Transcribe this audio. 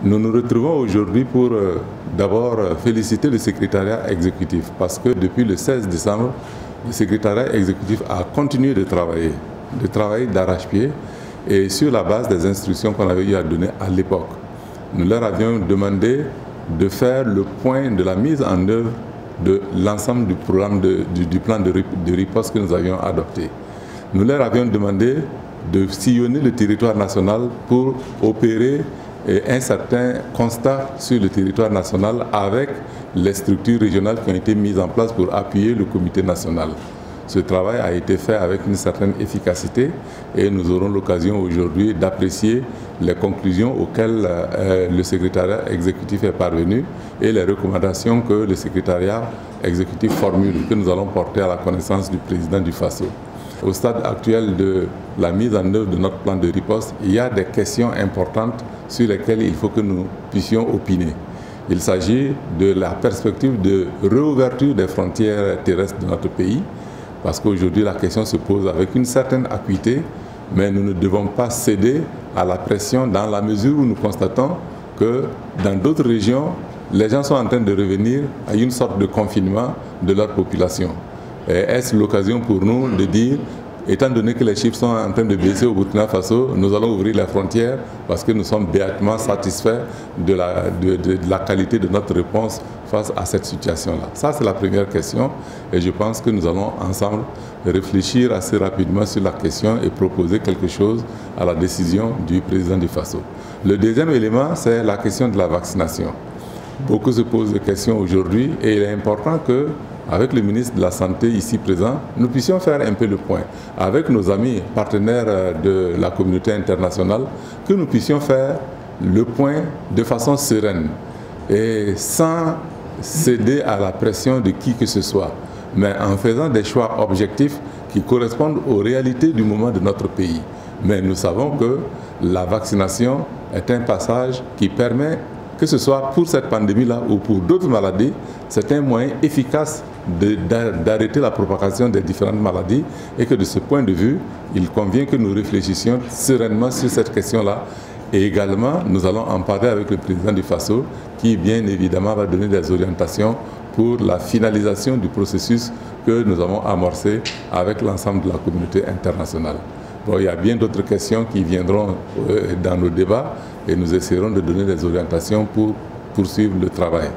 Nous nous retrouvons aujourd'hui pour d'abord féliciter le secrétariat exécutif parce que depuis le 16 décembre, le secrétariat exécutif a continué de travailler d'arrache-pied et sur la base des instructions qu'on avait eu à donner à l'époque. Nous leur avions demandé de faire le point de la mise en œuvre de l'ensemble du programme du plan de riposte que nous avions adopté. Nous leur avions demandé de sillonner le territoire national pour opérer un certain constat sur le territoire national avec les structures régionales qui ont été mises en place pour appuyer le comité national. Ce travail a été fait avec une certaine efficacité et nous aurons l'occasion aujourd'hui d'apprécier les conclusions auxquelles le secrétariat exécutif est parvenu et les recommandations que le secrétariat exécutif formule, que nous allons porter à la connaissance du président du FASO. Au stade actuel de la mise en œuvre de notre plan de riposte, il y a des questions importantes sur lesquelles il faut que nous puissions opiner. Il s'agit de la perspective de réouverture des frontières terrestres de notre pays, parce qu'aujourd'hui la question se pose avec une certaine acuité, mais nous ne devons pas céder à la pression dans la mesure où nous constatons que dans d'autres régions, les gens sont en train de revenir à une sorte de confinement de leur population. Est-ce l'occasion pour nous de dire, étant donné que les chiffres sont en train de baisser au Burkina Faso, nous allons ouvrir les frontières parce que nous sommes béatement satisfaits de la qualité de notre réponse face à cette situation-là. Ça, c'est la première question et je pense que nous allons ensemble réfléchir assez rapidement sur la question et proposer quelque chose à la décision du président du Faso. Le deuxième élément, c'est la question de la vaccination. Beaucoup se posent des questions aujourd'hui et il est important que, avec le ministre de la Santé ici présent, nous puissions faire un peu le point avec nos amis partenaires de la communauté internationale, que nous puissions faire le point de façon sereine et sans céder à la pression de qui que ce soit, mais en faisant des choix objectifs qui correspondent aux réalités du moment de notre pays. Mais nous savons que la vaccination est un passage qui permet, que ce soit pour cette pandémie-là ou pour d'autres maladies, c'est un moyen efficace d'arrêter la propagation des différentes maladies et que de ce point de vue, il convient que nous réfléchissions sereinement sur cette question-là. Et également, nous allons en parler avec le président du FASO qui, bien évidemment, va donner des orientations pour la finalisation du processus que nous avons amorcé avec l'ensemble de la communauté internationale. Bon, il y a bien d'autres questions qui viendront dans nos débats et nous essaierons de donner des orientations pour poursuivre le travail.